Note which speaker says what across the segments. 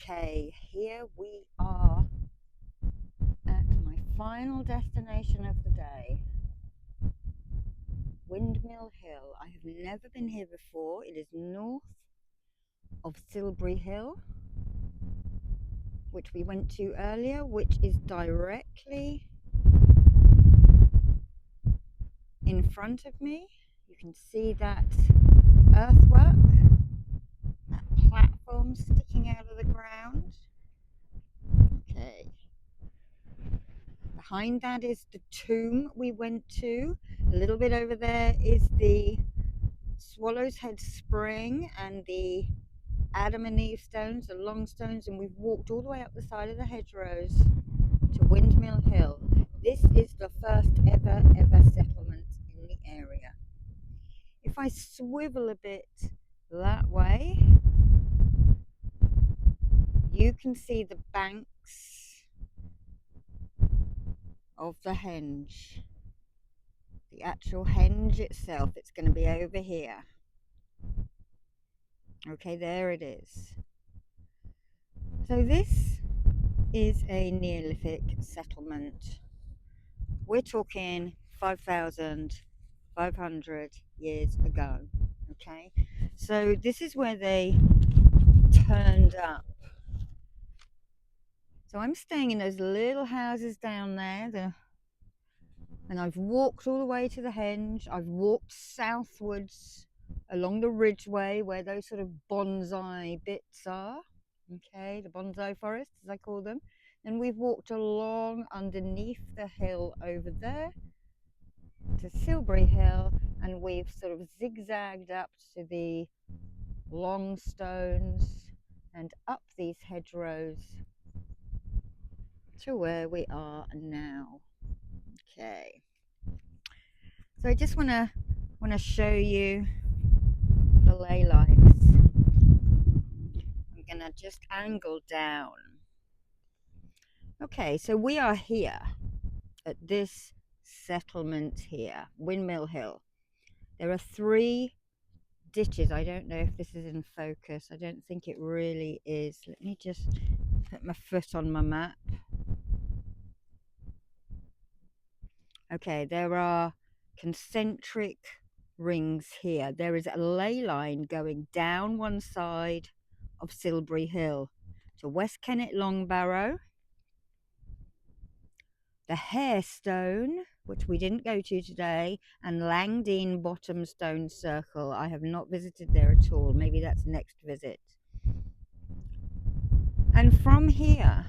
Speaker 1: Okay, here we are at my final destination of the day, Windmill Hill. I have never been here before. It is north of Silbury Hill, which we went to earlier, which is directly in front of me. You can see that earthwork, that platform sticking out of the ground. Okay. Behind that is the tomb we went to. A little bit over there is the Swallow's Head Spring and the Adam and Eve stones, the long stones, and we've walked all the way up the side of the hedgerows to Windmill Hill. This is the first ever settlement in the area. If I swivel a bit that way, you can see the banks of the henge. The actual henge itself, it's going to be over here. Okay, there it is. So this is a Neolithic settlement. We're talking 5,500 years ago. Okay, so this is where they turned up. So I'm staying in those little houses down there, and I've walked all the way to the henge. I've walked southwards along the ridgeway where those sort of bonsai bits are. Okay, the bonsai forests, as I call them. And we've walked along underneath the hill over there to Silbury Hill, and we've sort of zigzagged up to the long stones and up these hedgerows to where we are now. Okay, so I just want to show you the ley lines. I'm gonna just angle down. Okay, so we are here at this settlement here, Windmill Hill. There are 3 ditches. I don't know if this is in focus. I don't think it really is. Let me just put my foot on my map. Okay, there are concentric rings here. There is a ley line going down one side of Silbury Hill to West Kennet Long Barrow, the Hairstone, which we didn't go to today, and Langdean Bottom Stone Circle. I have not visited there at all. Maybe that's next visit. And from here,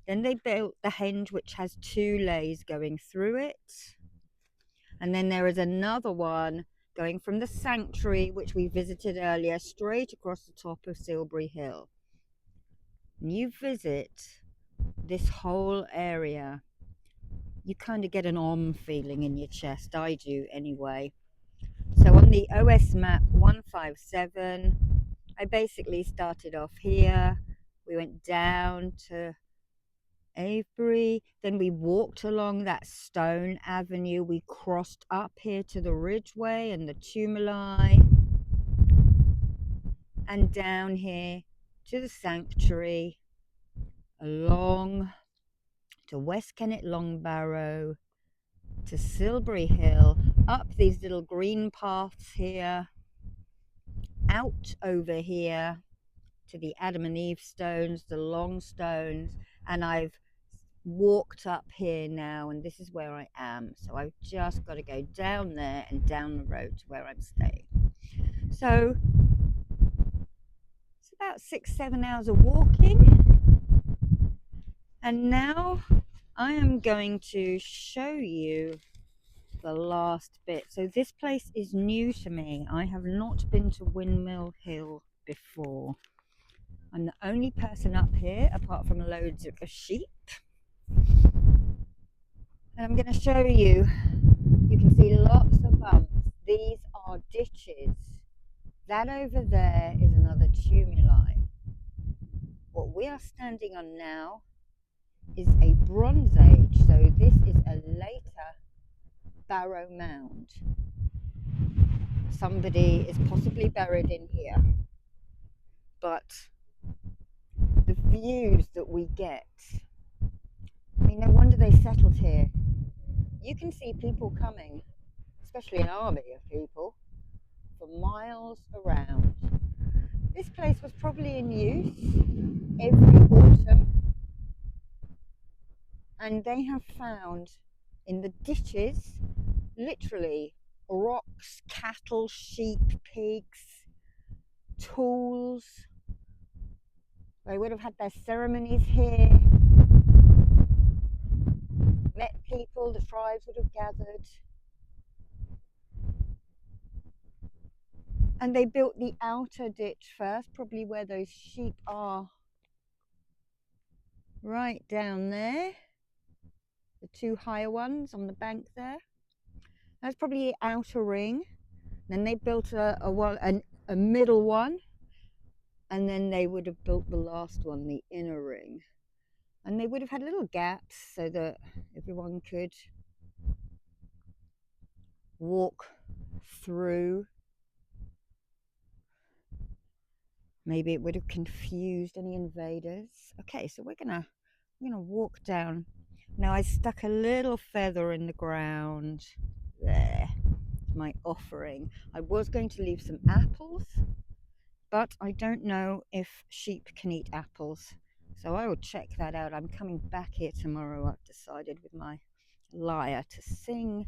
Speaker 1: then they built the henge, which has 2 leys going through it. And then there is another one going from the sanctuary, which we visited earlier, straight across the top of Silbury Hill. And you visit this whole area, you kind of get an feeling in your chest. I do anyway. So on the OS map 157, I basically started off here. We went down to Avebury, then we walked along that stone avenue. We crossed up here to the ridgeway and the tumuli, and down here to the sanctuary, along to West Kennet Long Barrow, to Silbury Hill, up these little green paths here, out over here to the Adam and Eve stones, the long stones, and I've walked up here now, and this is where I am. So I've just got to go down there and down the road to where I'm staying. So it's about 6-7 hours of walking, and now I am going to show you the last bit. So this place is new to me. I have not been to Windmill Hill before. I'm the only person up here apart from loads of sheep. And I'm going to show you. You can see lots of bumps. These are ditches. That over there is another tumuli. What we are standing on now is a Bronze Age. So this is a later barrow mound. Somebody is possibly buried in here. But views that we get. I mean, no wonder they settled here. You can see people coming, especially an army of people, for miles around. This place was probably in use every autumn, and they have found in the ditches literally rocks, cattle, sheep, pigs, tools. They would have had their ceremonies here, met people, the tribes would have gathered. And they built the outer ditch first, probably where those sheep are, right down there. The two higher ones on the bank there. That's probably the outer ring. Then they built a middle one, and then they would have built the last one, the inner ring. And they would have had little gaps so that everyone could walk through. Maybe it would have confused any invaders. Okay, so we're gonna walk down. Now I stuck a little feather in the ground. There, my offering. I was going to leave some apples, but I don't know if sheep can eat apples. So I will check that out. I'm coming back here tomorrow, I've decided, with my lyre to sing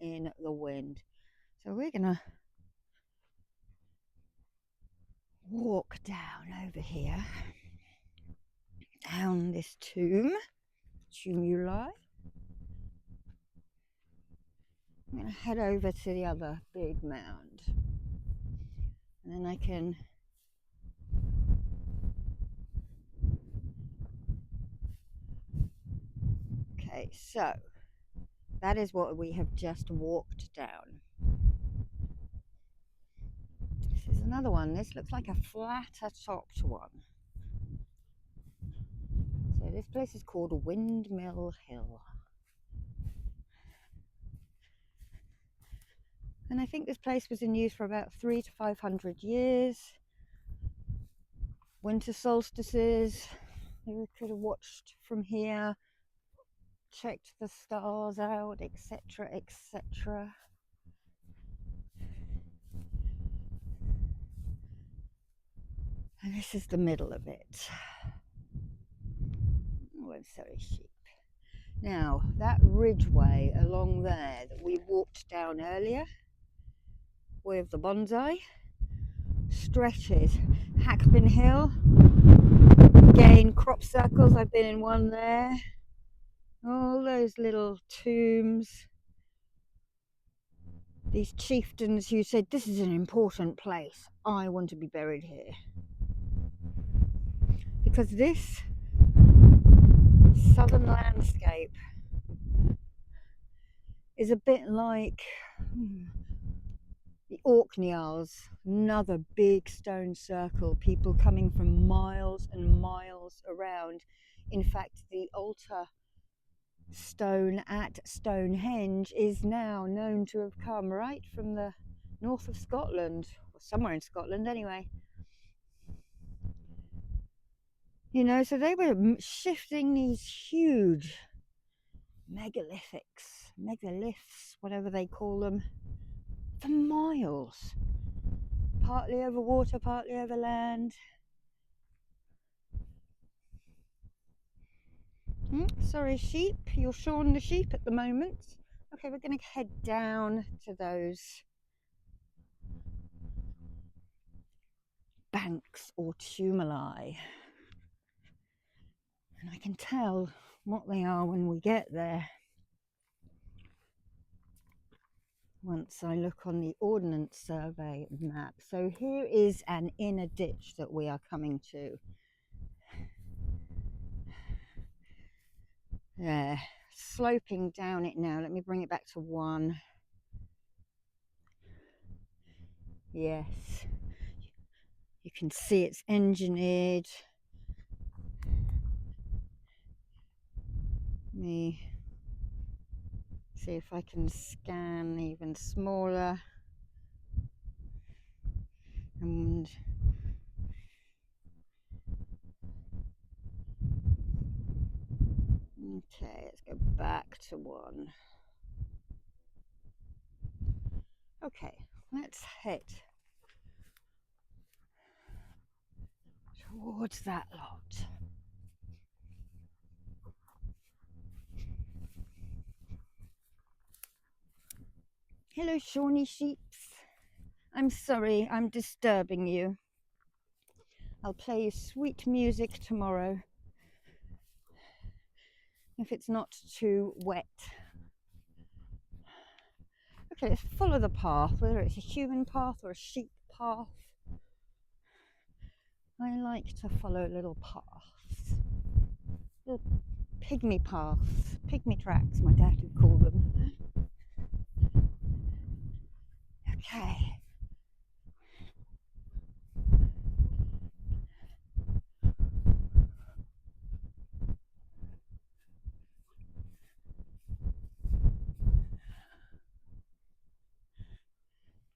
Speaker 1: in the wind. So we're gonna walk down over here, down this tumuli. I'm gonna head over to the other big mound, and then I can okay, so that is what we have just walked down. This is another one. This looks like a flatter topped one. So this place is called Windmill Hill. And I think this place was in use for about 300 to 500 years. Winter solstices, you could have watched from here, checked the stars out, etc., etc. And this is the middle of it. Oh, I'm sorry, sheep. Now, that ridgeway along there that we walked down earlier with the bonsai stretches. Hackbin Hill, again, crop circles. I've been in one there. All those little tombs. These chieftains who said, this is an important place. I want to be buried here. Because this southern landscape is a bit like the Orkneys, another big stone circle, people coming from miles and miles around. In fact, the altar stone at Stonehenge is now known to have come right from the north of Scotland, or somewhere in Scotland anyway. You know, so they were shifting these huge megaliths, whatever they call them, for miles. Partly over water, partly over land. Sorry, sheep, you're shorn the sheep at the moment. Okay, we're going to head down to those banks or tumuli. And I can tell what they are when we get there. Once I look on the Ordnance Survey map. So here is an inner ditch that we are coming to. There, sloping down it now. Let me bring it back to 1. Yes, you can see it's engineered. Let me see if I can scan even smaller. And Okay, let's go back to one. Okay, let's head towards that lot. Hello, Shawnee sheeps. I'm sorry I'm disturbing you. I'll play you sweet music tomorrow, if it's not too wet. Okay, let's follow the path, whether it's a human path or a sheep path. I like to follow little paths, little pygmy paths, pygmy tracks, my dad would call them. Okay.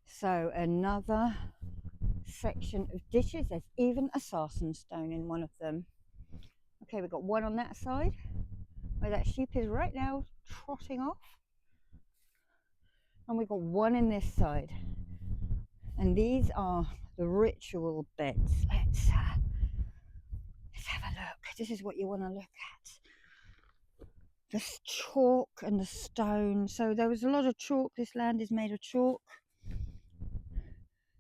Speaker 1: So another section of ditches. There's even a sarsen stone in one of them. Okay, we've got one on that side where that sheep is right now trotting off, and we've got one in this side, and these are the ritual beds. Let's have a look. This is what you want to look at. The chalk and the stone. So there was a lot of chalk. This land is made of chalk.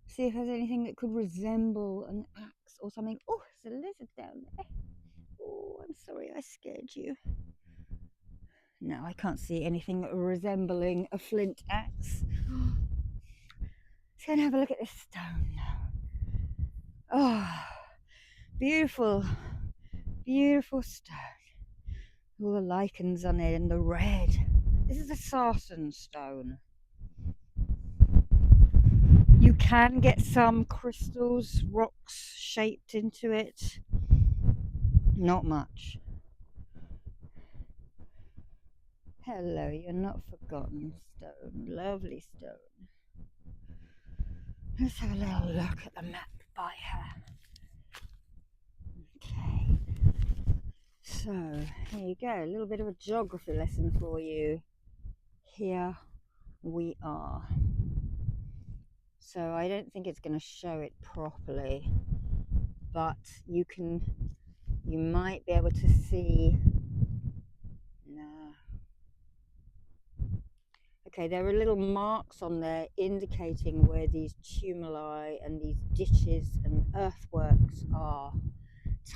Speaker 1: See if there's anything that could resemble an axe or something. Oh, there's a lizard down there. Oh, I'm sorry I scared you. No, I can't see anything resembling a flint axe. Let's go and have a look at this stone now. Oh, beautiful, beautiful stone. All the lichens on it and the red. This is a sarsen stone. You can get some crystals, rocks shaped into it. Not much. Hello, you're not forgotten, stone. Lovely stone. Let's have a little look at the map by her. Okay. So, here you go. A little bit of a geography lesson for you. Here we are. So I don't think it's going to show it properly, but you might be able to see. No. Okay, there are little marks on there indicating where these tumuli and these ditches and earthworks are.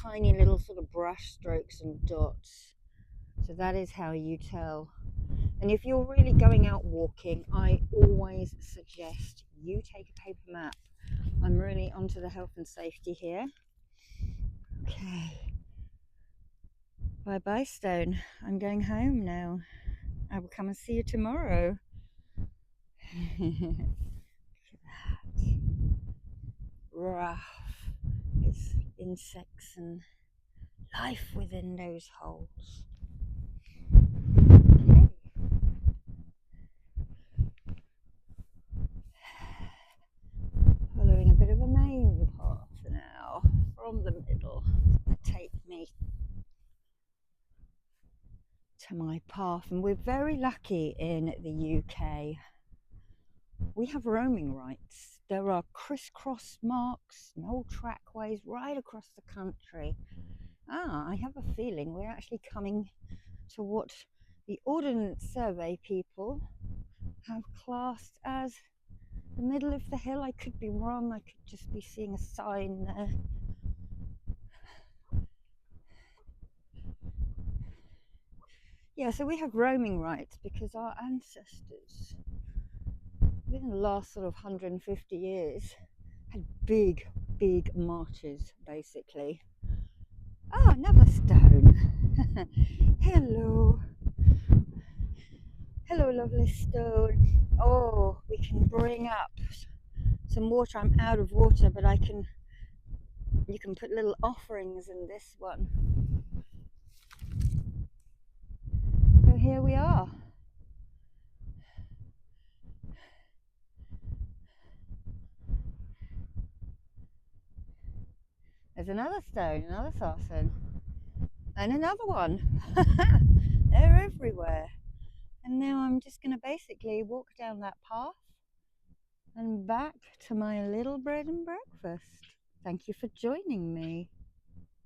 Speaker 1: Tiny little sort of brush strokes and dots. So that is how you tell. And if you're really going out walking, I always suggest you take a paper map. I'm really onto the health and safety here. Okay. Bye bye, stone. I'm going home now. I will come and see you tomorrow. Look at that. Rough. It's insects and life within those holes. Okay. Following a bit of a main path now from the middle. It's going to take me to my path, and we're very lucky in the UK. We have roaming rights. There are crisscross marks and old trackways right across the country. I have a feeling we're actually coming to what the Ordnance Survey people have classed as the middle of the hill. I could be wrong. I could just be seeing a sign there. Yeah, so we have roaming rights because our ancestors, within the last sort of 150 years, had big marches, basically. Oh, another stone. Hello. Hello, lovely stone. Oh, we can bring up some water. I'm out of water, but you can put little offerings in this one. So here we are. There's another stone, another sarsen, and another one. They're everywhere. And now I'm just going to basically walk down that path and back to my little bread and breakfast. Thank you for joining me.